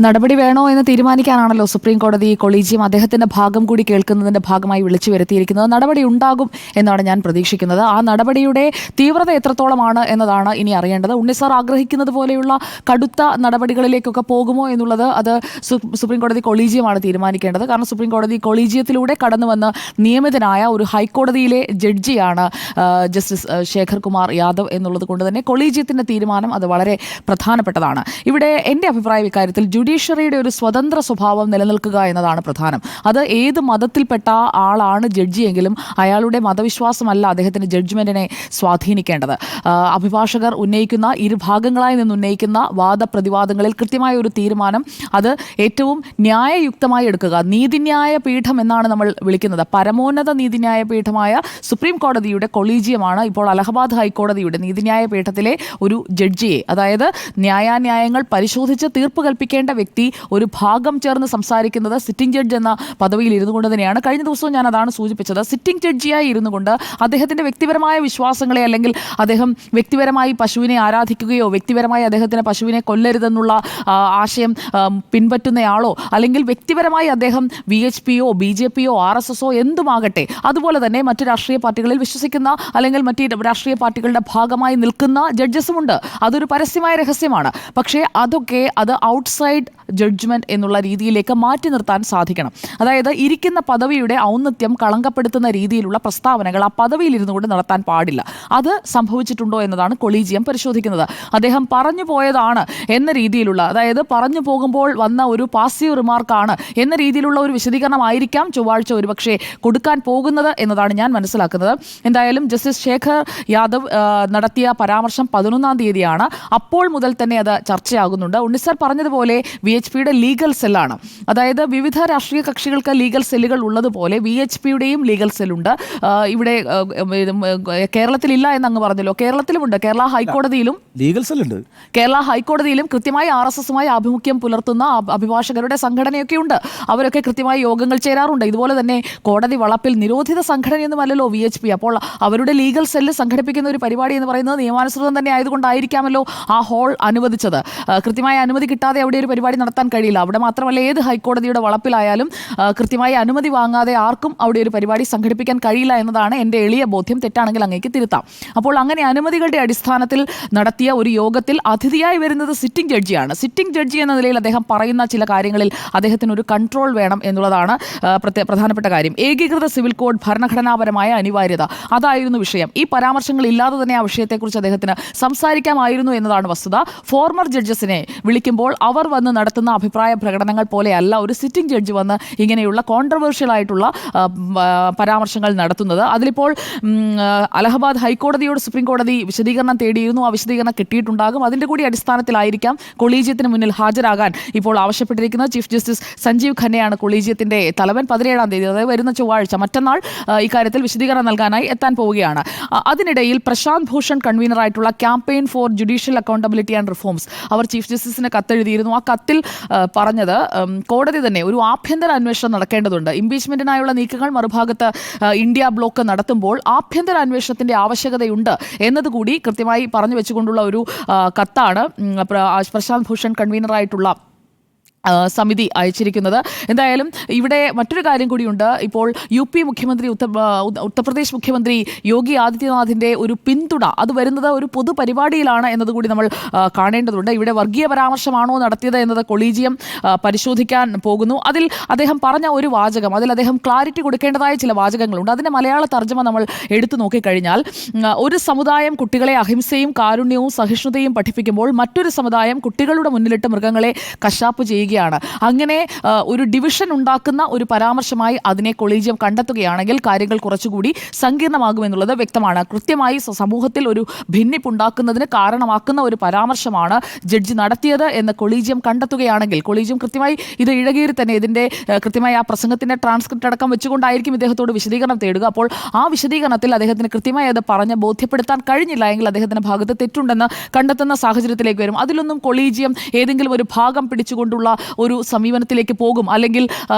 നടപടി വേണോ എന്ന് തീരുമാനിക്കാനാണല്ലോ സുപ്രീം കോടതി കൊളീജിയം അദ്ദേഹത്തിന്റെ ഭാഗം കൂടി കേൾക്കുന്നതിന്റെ ഭാഗമായി വിളിച്ചു വരുത്തിയിരിക്കുന്നത്. നടപടി ഉണ്ടാകും എന്നാണ് ഞാൻ പ്രതീക്ഷിക്കുന്നത്. ആ നടപടിയുടെ തീവ്രത എത്രത്തോളമാണ് എന്നതാണ് ഇനി അറിയേണ്ടത്. ഉണ്ണിസാർ ആഗ്രഹിക്കുന്നത് പോലെയുള്ള കടുത്ത നടപടികളിലേക്കൊക്കെ പോകുമോ എന്നുള്ളത് അത് സുപ്രീം കോടതി കൊളീജിയമാണ് തീരുമാനിക്കേണ്ടത്. കാരണം സുപ്രീം കോടതി കൊളീജിയത്തിലൂടെ കടന്നു വന്ന് നിയമിതനായ ഒരു ഹൈക്കോടതിയിലെ ജഡ്ജിയാണ് ജസ്റ്റിസ് ശേഖർ കുമാർ യാദവ് എന്നുള്ളത് കൊണ്ട് തന്നെ കൊളീജിയത്തിന്റെ തീരുമാനം അത് വളരെ പ്രധാനപ്പെട്ടതാണ്. ഇവിടെ എൻ്റെ അഭിപ്രായം ഇക്കാര്യത്തിൽ ജുഡീഷ്യറിയുടെ ഒരു സ്വതന്ത്ര സ്വഭാവം നിലനിൽക്കുക എന്നതാണ് പ്രധാനം. അത് ഏത് മതത്തിൽപ്പെട്ട ആളാണ് ജഡ്ജിയെങ്കിലും അയാളുടെ മതവിശ്വാസമല്ല അദ്ദേഹത്തിൻ്റെ ജഡ്ജ്മെൻറ്റിനെ സ്വാധീനിക്കേണ്ടത്. അഭിഭാഷകർ ഉന്നയിക്കുന്ന ഇരുഭാഗങ്ങളായി നിന്ന് ഉന്നയിക്കുന്ന വാദപ്രതിവാദങ്ങളിൽ കൃത്യമായ ഒരു തീരുമാനം അത് ഏറ്റവും ന്യായയുക്തമായി എടുക്കുക. നീതിന്യായ പീഠം എന്നാണ് നമ്മൾ വിളിക്കുന്നത്. പരമോന്നത നീതിന്യായ പീഠമായ സുപ്രീം കോടതിയുടെ കൊളീജിയമാണ് ഇപ്പോൾ അലഹബാദ് ഹൈക്കോടതിയുടെ നീതിന്യായ പീഠത്തിലെ ഒരു ജഡ്ജിയെ, അതായത് ന്യായാന്യായങ്ങൾ പരിശോധിച്ച് തീർപ്പ് കൽപ്പിക്കേണ്ട വ്യക്തി ഒരു ഭാഗം ചേർന്ന് സംസാരിക്കുന്നത് സിറ്റിംഗ് ജഡ്ജ് എന്ന പദവിയിൽ ഇരുന്നു കൊണ്ട് തന്നെയാണ്. കഴിഞ്ഞ ദിവസവും ഞാൻ അതാണ് സൂചിപ്പിച്ചത്. സിറ്റിംഗ് ജഡ്ജിയായി ഇരുന്നു കൊണ്ട് അദ്ദേഹത്തിൻ്റെ വ്യക്തിപരമായ വിശ്വാസങ്ങളെ അല്ലെങ്കിൽ അദ്ദേഹം വ്യക്തിപരമായി പശുവിനെ ആരാധിക്കുകയോ വ്യക്തിപരമായി അദ്ദേഹത്തിന് പശുവിനെ കൊല്ലരുതെന്നുള്ള ആശയം പിൻപറ്റുന്നയാളോ അല്ലെങ്കിൽ വ്യക്തിപരമായി അദ്ദേഹം VHPയോ BJPയോ RSSോ എന്തുമാകട്ടെ അതുപോലെ തന്നെ മറ്റ് രാഷ്ട്രീയ പാർട്ടികളിൽ വിശ്വസിക്കുന്ന അല്ലെങ്കിൽ മറ്റ് രാഷ്ട്രീയ പാർട്ടികളുടെ ഭാഗമായി നിൽക്കുന്ന ജഡ്ജസുമുണ്ട്. അതൊരു പരസ്യമായ രഹസ്യമാണ്. പക്ഷേ അത് ഔട്ട്സൈഡ് ജഡ്ജ്മെന്റ് എന്നുള്ള രീതിയിലേക്ക് മാറ്റി നിർത്താൻ സാധിക്കണം. അതായത് ഇരിക്കുന്ന പദവിയുടെ ഔന്നത്യം കളങ്കപ്പെടുത്തുന്ന രീതിയിലുള്ള പ്രസ്താവനകൾ ആ പദവിയിൽ ഇരുന്നു കൊണ്ട് നടത്താൻ പാടില്ല. അത് സംഭവിച്ചിട്ടുണ്ടോ എന്നതാണ് കൊളീജിയം പരിശോധിക്കുന്നത്. അദ്ദേഹം പറഞ്ഞു പോയതാണ് എന്ന രീതിയിലുള്ള, അതായത് പറഞ്ഞു പോകുമ്പോൾ വന്ന ഒരു പാസീവ് റിമാർക്കാണ് എന്ന രീതിയിലുള്ള ഒരു വിശദീകരണമായിരിക്കാം ചൊവ്വാഴ്ച ഒരുപക്ഷെ കൊടുക്കാൻ പോകുന്നത് എന്നതാണ് ഞാൻ മനസ്സിലാക്കുന്നത്. എന്തായാലും ജസ്റ്റിസ് ശേഖർ യാദവ് നടത്തിയ പരാമർശം 11-ാം തീയതിയാണ്. അപ്പോൾ മുതൽ തന്നെ അത് ചർച്ചയാകുന്നുണ്ട്. ഉണ്ണിസാർ പറഞ്ഞതുപോലെ VHPയുടെ ലീഗൽ സെല്ലാണ്. അതായത് വിവിധ രാഷ്ട്രീയ കക്ഷികൾക്ക് ലീഗൽ സെല്ലുകൾ ഉള്ളതുപോലെ VHPയുടെയും ലീഗൽ സെല്ലുണ്ട്. ഇവിടെ കേരളത്തിലില്ല എന്നങ്ങ് പറഞ്ഞല്ലോ. കേരളത്തിലുമുണ്ട്. കേരള ഹൈക്കോടതിയിലും ലീഗൽ സെല്ലുണ്ട്. കേരള ഹൈക്കോടതിയിലും കൃത്യമായി RSSുമായി ആഭിമുഖ്യം പുലർത്തുന്ന അഭിഭാഷകരുടെ സംഘടനയൊക്കെ ഉണ്ട്. അവരൊക്കെ കൃത്യമായി യോഗങ്ങൾ ചേരാറുണ്ട്. ഇതുപോലെ തന്നെ കോടതി വളപ്പിൽ നിരോധിത സംഘടനയൊന്നുമല്ലല്ലോ VHP. അപ്പോൾ അവരുടെ ലീഗൽ സെല്ല് സംഘടിപ്പിക്കുന്ന ഒരു പരിപാടി എന്ന് പറയുന്നത് നിയമാനുസൃതം തന്നെ ആയതുകൊണ്ടായിരിക്കാമല്ലോ ആ ഹാൾ അനുവദിച്ചത്. കൃത്യമായ അനുമതി കിട്ടാതെ അവിടെ ഒരു പരിപാടി നടത്താൻ കഴിയില്ല. അവിടെ മാത്രമല്ല, ഏത് ഹൈക്കോടതിയുടെ വളപ്പിലായാലും കൃത്യമായി അനുമതി വാങ്ങാതെ ആർക്കും അവിടെ ഒരു പരിപാടി സംഘടിപ്പിക്കാൻ കഴിയില്ല എന്നതാണ് എൻ്റെ എളിയ ബോധ്യം. തെറ്റാണെങ്കിൽ അങ്ങേക്ക് തിരുത്താം. അപ്പോൾ അങ്ങനെ അനുമതികളുടെ അടിസ്ഥാനത്തിൽ നടത്തിയ ഒരു യോഗത്തിൽ അതിഥിയായി വരുന്നത് സിറ്റിംഗ് ജഡ്ജിയാണ്. സിറ്റിംഗ് ജഡ്ജി എന്ന നിലയിൽ അദ്ദേഹം പറയുന്ന ചില കാര്യങ്ങളിൽ അദ്ദേഹത്തിന് ഒരു കൺട്രോൾ വേണം എന്നുള്ളതാണ് പ്രധാനപ്പെട്ട കാര്യം. ഏകീകൃത സിവിൽ കോഡ്, ഭരണഘടനാപരമായ അനിവാര്യത, അതായിരുന്നു വിഷയം. ഈ പരാമർശങ്ങൾ ഇല്ലാതെ തന്നെ ആ വിഷയത്തെക്കുറിച്ച് അദ്ദേഹത്തിന് സംസാരിക്കാമായിരുന്നു എന്നതാണ് വസ്തുത. ഫോർമർ ജഡ്ജസിനെ വിളിക്കുമ്പോൾ അവർ വന്ന് നടത്തുന്ന അഭിപ്രായ പ്രകടനങ്ങൾ പോലെയല്ല ഒരു സിറ്റിംഗ് ജഡ്ജി വന്ന് ഇങ്ങനെയുള്ള കോൺട്രവേഴ്ഷ്യൽ ആയിട്ടുള്ള പരാമർശങ്ങൾ നടത്തുന്നത്. അതിലിപ്പോൾ അലഹബാദ് ഹൈക്കോടതിയോട് സുപ്രീം കോടതി വിശദീകരണം തേടിയിരുന്നു. ആ വിശദീകരണം കിട്ടിയിട്ടുണ്ടാകും. അതിൻ്റെ കൂടി അടിസ്ഥാനത്തിലായിരിക്കാം കൊളീജിയത്തിന് മുന്നിൽ ഹാജരാകാൻ ഇപ്പോൾ ആവശ്യപ്പെട്ടിരിക്കുന്നത്. ചീഫ് ജസ്റ്റിസ് സഞ്ജീവ് ഖന്നയാണ് കൊളീജിയത്തിൻ്റെ തലവൻ. 17-ാം തീയതി, അതായത് വരുന്ന ചൊവ്വാഴ്ച, മറ്റന്നാൾ ഇക്കാര്യത്തിൽ വിശദീകരണം നൽകാനായി എത്താൻ പോവുകയാണ്. അതിനിടയിൽ പ്രശാന്ത് ഭൂഷൺ കൺവീനറായിട്ടുള്ള campaign for judicial accountability and reforms അവർ ചീഫ് ജസ്റ്റിസിന് കത്തെഴുതിയിരുന്നു. ആ കത്തിൽ പറഞ്ഞത് കോടതി തന്നെ ഒരു ആഭ്യന്തര അന്വേഷണം നടക്കേണ്ടതുണ്ട്. ഇംപീച്ച്മെന്റിനായുള്ള നീക്കങ്ങൾ മറുഭാഗത്ത് ഇന്ത്യ ബ്ലോക്ക് നടത്തുമ്പോൾ ആഭ്യന്തര അന്വേഷണത്തിന്റെ ആവശ്യകതയുണ്ട് എന്നതുകൂടി കൃത്യമായി പറഞ്ഞു വെച്ചുകൊണ്ടുള്ള ഒരു കത്താണ് പ്രശാന്ത് ഭൂഷൺ കൺവീനറായിട്ടുള്ള സമിതി അയച്ചിരിക്കുന്നത്. എന്തായാലും ഇവിടെ മറ്റൊരു കാര്യം കൂടിയുണ്ട്. ഇപ്പോൾ UP മുഖ്യമന്ത്രി ഉത്തർപ്രദേശ് മുഖ്യമന്ത്രി യോഗി ആദിത്യനാഥിൻ്റെ ഒരു പിന്തുണ അത് വരുന്നത് ഒരു പൊതുപരിപാടിയിലാണ് എന്നതുകൂടി നമ്മൾ കാണേണ്ടതുണ്ട്. ഇവിടെ വർഗീയ പരാമർശമാണോ നടത്തിയത് എന്നത് കൊളീജിയം പരിശോധിക്കാൻ പോകുന്നു. അതിൽ അദ്ദേഹം പറഞ്ഞ ഒരു വാചകം, അതിൽ അദ്ദേഹം ക്ലാരിറ്റി കൊടുക്കേണ്ടതായ ചില വാചകങ്ങളുണ്ട്. അതിൻ്റെ മലയാള തർജ്ജമ നമ്മൾ എടുത്തു നോക്കിക്കഴിഞ്ഞാൽ, ഒരു സമുദായം കുട്ടികളെ അഹിംസയും കാരുണ്യവും സഹിഷ്ണുതയും പഠിപ്പിക്കുമ്പോൾ മറ്റൊരു സമുദായം കുട്ടികളുടെ മുന്നിലിട്ട് മൃഗങ്ങളെ കശാപ്പ് ചെയ്യുകയാണ്. അങ്ങനെ ഒരു ഡിവിഷൻ ഉണ്ടാക്കുന്ന ഒരു പരാമർശമായി അതിനെ കൊളീജിയം കണ്ടെത്തുകയാണെങ്കിൽ കാര്യങ്ങൾ കുറച്ചുകൂടി സങ്കീർണമാകുമെന്നുള്ളത് വ്യക്തമാണ്. കൃത്യമായി സമൂഹത്തിൽ ഒരു ഭിന്നിപ്പുണ്ടാക്കുന്നതിന് കാരണമാക്കുന്ന ഒരു പരാമർശമാണ് ജഡ്ജി നടത്തിയത് എന്ന് കൊളീജിയം കണ്ടെത്തുകയാണെങ്കിൽ, കൊളീജിയം കൃത്യമായി ഇത് ഇഴകീറി തന്നെ ഇതിൻ്റെ കൃത്യമായി ആ പ്രസംഗത്തിൻ്റെ ട്രാൻസ്ക്രിപ്റ്റ് അടക്കം വെച്ചുകൊണ്ടായിരിക്കും ഇദ്ദേഹത്തോട് വിശദീകരണം തേടുക. അപ്പോൾ ആ വിശദീകരണത്തിൽ അദ്ദേഹത്തിന് കൃത്യമായി അത് പറഞ്ഞ് ബോധ്യപ്പെടുത്താൻ കഴിഞ്ഞില്ല എങ്കിൽ അദ്ദേഹത്തിൻ്റെ ഭാഗത്ത് തെറ്റുണ്ടെന്ന് കണ്ടെത്തുന്ന സാഹചര്യത്തിലേക്ക് വരും. അതിലൊന്നും കൊളീജിയം ഏതെങ്കിലും ഒരു ഭാഗം പിടിച്ചുകൊണ്ടുള്ള ഒരു സമീപനത്തിലേക്ക് പോകും, അല്ലെങ്കിൽ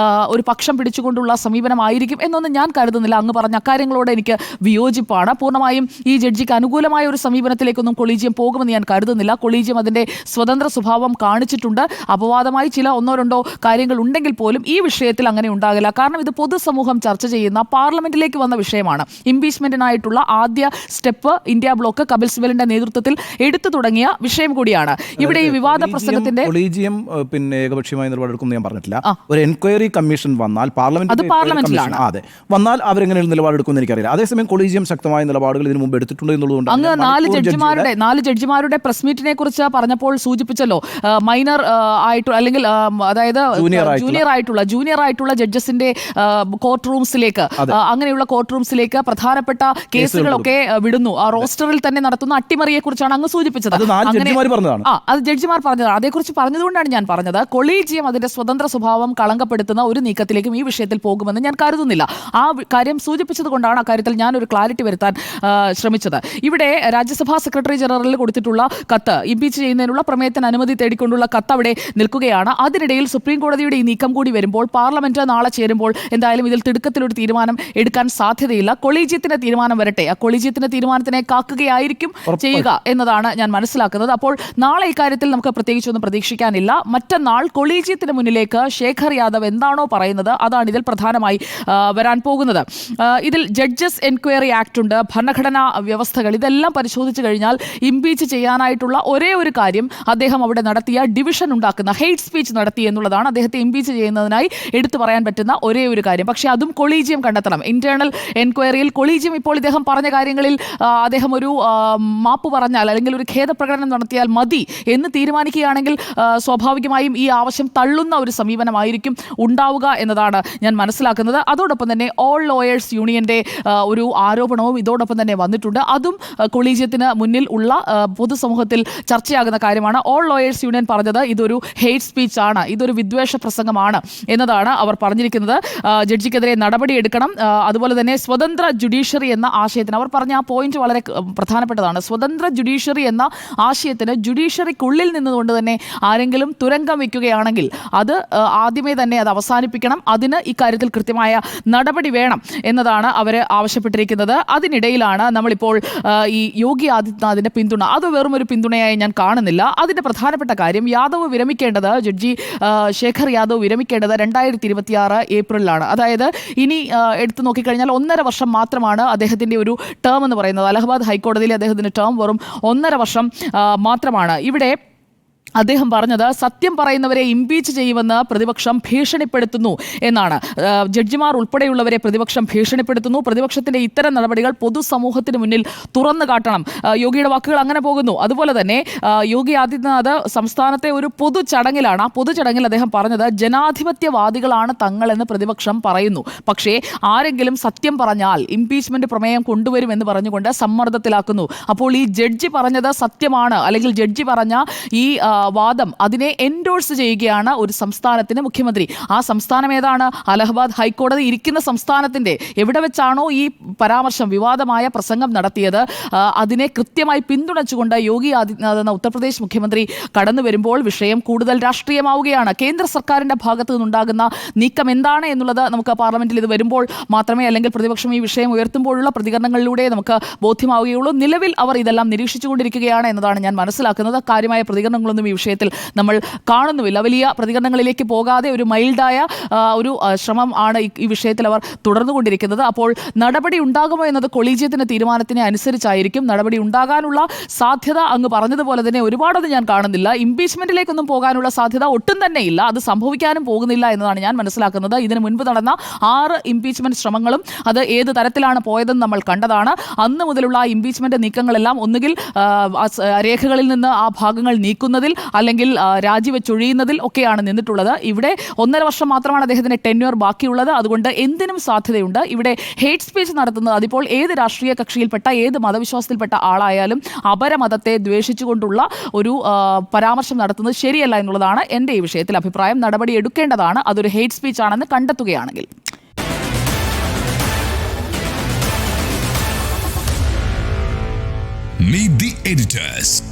ഒരു പക്ഷം പിടിച്ചുകൊണ്ടുള്ള സമീപനമായിരിക്കും എന്നൊന്നും ഞാൻ കരുതുന്നില്ല. അങ്ങ് പറഞ്ഞ അക്കാര്യങ്ങളോട് എനിക്ക് വിയോജിപ്പാണ്. പൂർണ്ണമായും ഈ ജഡ്ജിക്ക് അനുകൂലമായ ഒരു സമീപനത്തിലേക്കൊന്നും കൊളീജിയം പോകുമെന്ന് ഞാൻ കരുതുന്നില്ല. കൊളീജിയം അതിൻ്റെ സ്വതന്ത്ര സ്വഭാവം കാണിച്ചിട്ടുണ്ട്. അപവാദമായി ചില ഒന്നോ രണ്ടോ കാര്യങ്ങൾ ഉണ്ടെങ്കിൽ പോലും ഈ വിഷയത്തിൽ അങ്ങനെ ഉണ്ടാകില്ല. കാരണം ഇത് പൊതുസമൂഹം ചർച്ച ചെയ്യുന്ന പാർലമെന്റിലേക്ക് വന്ന വിഷയമാണ്. ഇംപീച്ച്മെന്റിനായിട്ടുള്ള ആദ്യ സ്റ്റെപ്പ് ഇന്ത്യ ബ്ലോക്ക് കപിൽ സിബലിന്റെ നേതൃത്വത്തിൽ എടുത്തു തുടങ്ങിയ വിഷയം കൂടിയാണ്. ഇവിടെ ഈ വിവാദ പ്രസംഗത്തിന്റെ കൊളീജിയം പിന്നെ ഏകപക്ഷീയമായ നിലപാടെടുക്കും ഞാൻ പറഞ്ഞിട്ടില്ല. ഒരു എൻക്വയറി കമ്മീഷൻ വന്നാൽ പാർലമെന്റിലാണ് അതെ വന്നാൽ അവരെങ്ങനെ നിലപാടെടുക്കുമെന്ന് എനിക്കറിയില്ല. അതേസമയം കൊളീജിയം ശക്തമായ നിലപാടുകൾ ഇതിനു മുമ്പ് എടുത്തിട്ടുണ്ട് എന്നുള്ളതുകൊണ്ട് അങ്ങ് നാല് ജഡ്ജിമാരുടെ പ്രസ് മീറ്റിനെ കുറിച്ച് പറഞ്ഞപ്പോൾ സൂചിപ്പിച്ചല്ലോ, മൈനർ ആയിട്ടുള്ള അല്ലെങ്കിൽ അതായത് ജൂനിയർ ആയിട്ടുള്ള ജഡ്ജസിന്റെ കോർട്ട് റൂംസിലേക്ക്, അങ്ങനെയുള്ള കോർട്ട് റൂംസിലേക്ക് പ്രധാനപ്പെട്ട കേസുകളൊക്കെ വിടുന്നു. ആ റോസ്റ്ററിൽ തന്നെ നടത്തുന്ന അട്ടിമറിയെ കുറിച്ചാണ് അങ്ങ് സൂചിപ്പിച്ചത്. അത് ജഡ്ജിമാർ പറഞ്ഞതാണ്. അതേക്കുറിച്ച് പറഞ്ഞതുകൊണ്ടാണ് ഞാൻ പറഞ്ഞത് കൊളീജിയം അതിന്റെ സ്വതന്ത്ര സ്വഭാവം കളങ്കപ്പെടുത്തുന്ന ഒരു നീക്കത്തിലേക്കും ഈ വിഷയത്തിൽ പോകുമെന്ന് ഞാൻ കരുതുന്നില്ല. ആ കാര്യം സൂചിപ്പിച്ചത് കൊണ്ടാണ് അക്കാര്യത്തിൽ ഞാനൊരു ക്ലാരിറ്റി വരുത്താൻ ശ്രമിച്ചത്. ഇവിടെ രാജ്യസഭാ സെക്രട്ടറി ജനറലിൽ കൊടുത്തിട്ടുള്ള കത്ത്, ഇംപീച്ച് ചെയ്യുന്നതിനുള്ള പ്രമേയത്തിന് അനുമതി തേടിക്കൊണ്ടുള്ള കത്ത് അവിടെ നിൽക്കുകയാണ്. അതിനിടയിൽ സുപ്രീം കോടതിയുടെ ഈ നീക്കം കൂടി വരുമ്പോൾ പാർലമെന്റ് നാളെ ചേരുമ്പോൾ എന്തായാലും ഇതിൽ തിടുക്കത്തിലൊരു തീരുമാനം എടുക്കാൻ സാധ്യതയില്ല. കൊളീജിയത്തിന്റെ തീരുമാനം വരട്ടെ. ആ കൊളീജിയത്തിന്റെ തീരുമാനത്തിനെ കാക്കുകയായിരിക്കും ചെയ്യുക എന്നതാണ് ഞാൻ മനസ്സിലാക്കുന്നത്. അപ്പോൾ നാളെ ഇക്കാര്യത്തിൽ നമുക്ക് പ്രത്യേകിച്ചൊന്നും പ്രതീക്ഷിക്കാനില്ല. മറ്റന്നാൾ കൊളീജിയത്തിന് മുന്നിലേക്ക് ശേഖർ യാദവ് എന്താണോ പറയുന്നത് അതാണ് ഇതിൽ പ്രധാനമായി വരാൻ പോകുന്നത്. ഇതിൽ ജഡ്ജസ് എൻക്വയറി ആക്ട് ഉണ്ട്, ഭരണഘടനാ വ്യവസ്ഥകൾ, ഇതെല്ലാം പരിശോധിച്ചു കഴിഞ്ഞാൽ ഇംപീച്ച് ചെയ്യാനായിട്ടുള്ള ഒരേ ഒരു കാര്യം അദ്ദേഹം അവിടെ നടത്തിയ ഡിവിഷൻ ഉണ്ടാക്കുന്ന ഹെയ്റ്റ് സ്പീച്ച് നടത്തി എന്നുള്ളതാണ് അദ്ദേഹത്തെ ഇംപീച്ച് ചെയ്യുന്നതിനായി എടുത്തു പറയാൻ പറ്റുന്ന ഒരേ ഒരു കാര്യം. പക്ഷേ അതും കൊളീജിയം കണ്ടെത്തണം. ഇന്റേണൽ എൻക്വയറിയിൽ കൊളീജിയം ഇപ്പോൾ ഇദ്ദേഹം പറഞ്ഞ കാര്യങ്ങളിൽ അദ്ദേഹം ഒരു മാപ്പ് പറഞ്ഞാൽ അല്ലെങ്കിൽ ഒരു ഖേദപ്രകടനം നടത്തിയാൽ മതി എന്ന് തീരുമാനിക്കുകയാണെങ്കിൽ സ്വാഭാവികമായും ഈ ആവശ്യം തള്ളുന്ന ഒരു സമീപനമായിരിക്കും ഉണ്ടാവുക എന്നതാണ് ഞാൻ മനസ്സിലാക്കുന്നത്. അതോടൊപ്പം തന്നെ ഓൾ ലോയേഴ്സ് യൂണിയന്റെ ഒരു ആരോപണവും ഇതോടൊപ്പം തന്നെ വന്നിട്ടുണ്ട്. അതും കൊളീജിയത്തിന് മുന്നിൽ ഉള്ള പൊതുസമൂഹത്തിൽ ചർച്ചയാകുന്ന കാര്യമാണ്. ഓൾ ലോയേഴ്സ് യൂണിയൻ പറഞ്ഞത് ഇതൊരു ഹെയ്റ്റ് സ്പീച്ച് ആണ്, ഇതൊരു വിദ്വേഷ പ്രസംഗമാണ് എന്നതാണ് അവർ പറഞ്ഞിരിക്കുന്നത്. ജഡ്ജിക്കെതിരെ നടപടിയെടുക്കണം. അതുപോലെ തന്നെ സ്വതന്ത്ര ജുഡീഷ്യറി എന്ന ആശയത്തിന് അവർ പറഞ്ഞ ആ പോയിന്റ് വളരെ പ്രധാനപ്പെട്ടതാണ്. സ്വതന്ത്ര ജുഡീഷ്യറി എന്ന ആശയത്തിന് ജുഡീഷ്യറിക്കുള്ളിൽ നിന്നുകൊണ്ട് തന്നെ ആരെങ്കിലും തുരങ്കം വയ്ക്കുകയാണെങ്കിൽ അത് ആദ്യമേ തന്നെ അത് അവസാനിപ്പിക്കണം. അതിന് ഇക്കാര്യത്തിൽ കൃത്യമായ നടപടി വേണം എന്നതാണ് അവർ ആവശ്യപ്പെട്ടിരിക്കുന്നത്. അതിനിടയിലാണ് നമ്മളിപ്പോൾ ഈ യോഗി ആദിത്യനാഥിന്റെ പിന്തുണ, അത് വെറും ഒരു പിന്തുണയായി ഞാൻ കാണുന്നില്ല. അതിന്റെ പ്രധാനപ്പെട്ട കാര്യം യാദവ് വിരമിക്കേണ്ടത്, ജഡ്ജി ശേഖർ യാദവ് വിരമിക്കേണ്ടത് 2026 ഏപ്രിലാണ്. അതായത് ഇനി എടുത്തു നോക്കിക്കഴിഞ്ഞാൽ 1.5 വർഷം മാത്രമാണ് അദ്ദേഹത്തിന്റെ ഒരു ടേം എന്ന് പറയുന്നത്. അലഹബാദ് ഹൈക്കോടതിയിലെ അദ്ദേഹത്തിന്റെ ടേം വെറും 1.5 വർഷം മാത്രമാണ്. ഇവിടെ അദ്ദേഹം പറഞ്ഞത് സത്യം പറയുന്നവരെ ഇംപീച്ച് ചെയ്യുമെന്ന് പ്രതിപക്ഷം ഭീഷണിപ്പെടുത്തുന്നു എന്നാണ്. ജഡ്ജിമാർ ഉൾപ്പെടെയുള്ളവരെ പ്രതിപക്ഷം ഭീഷണിപ്പെടുത്തുന്നു. പ്രതിപക്ഷത്തിന്റെ ഇത്തരം നടപടികൾ പൊതുസമൂഹത്തിന് മുന്നിൽ തുറന്നു കാട്ടണം. യോഗിയുടെ വാക്കുകൾ അങ്ങനെ പോകുന്നു. അതുപോലെ തന്നെ യോഗി ആദിത്യനാഥ് സംസ്ഥാനത്തെ ഒരു പൊതു ചടങ്ങിലാണ്. ആ പൊതുചടങ്ങിൽ അദ്ദേഹം പറഞ്ഞത് ജനാധിപത്യവാദികളാണ് തങ്ങളെന്ന് പ്രതിപക്ഷം പറയുന്നു. പക്ഷേ ആരെങ്കിലും സത്യം പറഞ്ഞാൽ ഇംപീച്ച്മെന്റ് പ്രമേയം കൊണ്ടുവരുമെന്ന് പറഞ്ഞുകൊണ്ട് സമ്മർദ്ദത്തിലാക്കുന്നു. അപ്പോൾ ഈ ജഡ്ജി പറഞ്ഞത് സത്യമാണ്, അല്ലെങ്കിൽ ജഡ്ജി പറഞ്ഞ ഈ വാദം അതിനെ എൻഡോഴ്സ് ചെയ്യുകയാണ് ഒരു സംസ്ഥാനത്തിന് മുഖ്യമന്ത്രി. ആ സംസ്ഥാനം ഏതാണ്? അലഹബാദ് ഹൈക്കോടതി ഇരിക്കുന്ന സംസ്ഥാനത്തിന്റെ എവിടെ വെച്ചാണോ ഈ പരാമർശം, വിവാദമായ പ്രസംഗം നടത്തിയത്, അതിനെ കൃത്യമായി പിന്തുണച്ചുകൊണ്ട് യോഗി ആദിത്യനാഥ് എന്ന ഉത്തർപ്രദേശ് മുഖ്യമന്ത്രി കടന്നു വരുമ്പോൾ വിഷയം കൂടുതൽ രാഷ്ട്രീയമാവുകയാണ്. കേന്ദ്ര സർക്കാരിന്റെ ഭാഗത്തു നിന്നുണ്ടാകുന്ന നീക്കം എന്താണ് എന്നുള്ളത് നമുക്ക് പാർലമെന്റിൽ ഇത് വരുമ്പോൾ മാത്രമേ, അല്ലെങ്കിൽ പ്രതിപക്ഷം ഈ വിഷയം ഉയർത്തുമ്പോഴുള്ള പ്രതികരണങ്ങളിലൂടെ നമുക്ക് ബോധ്യമാവുകയുള്ളൂ. നിലവിൽ അവർ ഇതെല്ലാം നിരീക്ഷിച്ചുകൊണ്ടിരിക്കുകയാണ് എന്നതാണ് ഞാൻ മനസ്സിലാക്കുന്നത്. കാര്യമായ പ്രതികരണങ്ങളൊന്നും ഈ വിഷയത്തിൽ നമ്മൾ കാണുന്നുമില്ല. വലിയ പ്രതികരണങ്ങളിലേക്ക് പോകാതെ ഒരു മൈൽഡായ ഒരു ശ്രമം ആണ് ഈ വിഷയത്തിൽ അവർ തുടർന്നുകൊണ്ടിരിക്കുന്നത്. അപ്പോൾ നടപടി ഉണ്ടാകുമോ എന്നത് കൊളീജിയത്തിന്റെ തീരുമാനത്തിനെ അനുസരിച്ചായിരിക്കും. നടപടി ഉണ്ടാകാനുള്ള സാധ്യത അങ്ങ് പറഞ്ഞതുപോലെ തന്നെ ഒരുപാടൊന്നും ഞാൻ കാണുന്നില്ല. ഇംപീച്ച്മെന്റിലേക്കൊന്നും പോകാനുള്ള സാധ്യത ഒട്ടും തന്നെ ഇല്ല. അത് സംഭവിക്കാനും പോകുന്നില്ല എന്നതാണ് ഞാൻ മനസ്സിലാക്കുന്നത്. ഇതിനു മുൻപ് നടന്ന 6 ഇംപീച്ച്മെന്റ് ശ്രമങ്ങളും അത് ഏത് തരത്തിലാണ് പോയതെന്ന് നമ്മൾ കണ്ടതാണ്. അന്ന് മുതലുള്ള ഇംപീച്ച്മെന്റ് നീക്കങ്ങളെല്ലാം ഒന്നുകിൽ രേഖകളിൽ നിന്ന് ആ ഭാഗങ്ങൾ നീക്കുന്നതിൽ അല്ലെങ്കിൽ രാജിവെച്ചൊഴിയുന്നതിൽ ഒക്കെയാണ് നിന്നിട്ടുള്ളത്. ഇവിടെ 1.5 വർഷം മാത്രമാണ് അദ്ദേഹത്തിന് ടെന്യൂർ ബാക്കിയുള്ളത്. അതുകൊണ്ട് എന്തിനും സാധ്യതയുണ്ട്. ഇവിടെ ഹെയ്റ്റ് സ്പീച്ച് നടത്തുന്നത് അതിപ്പോൾ ഏത് രാഷ്ട്രീയ കക്ഷിയിൽപ്പെട്ട, ഏത് മതവിശ്വാസത്തിൽപ്പെട്ട ആളായാലും അപരമതത്തെ ദ്വേഷിച്ചുകൊണ്ടുള്ള ഒരു പരാമർശം നടത്തുന്നത് ശരിയല്ല എന്നുള്ളതാണ് എൻ്റെ ഈ വിഷയത്തിൽ അഭിപ്രായം. നടപടി എടുക്കേണ്ടതാണ് അതൊരു ഹെയ്റ്റ് സ്പീച്ച് ആണെന്ന് കണ്ടെത്തുകയാണെങ്കിൽ. Meet the editors.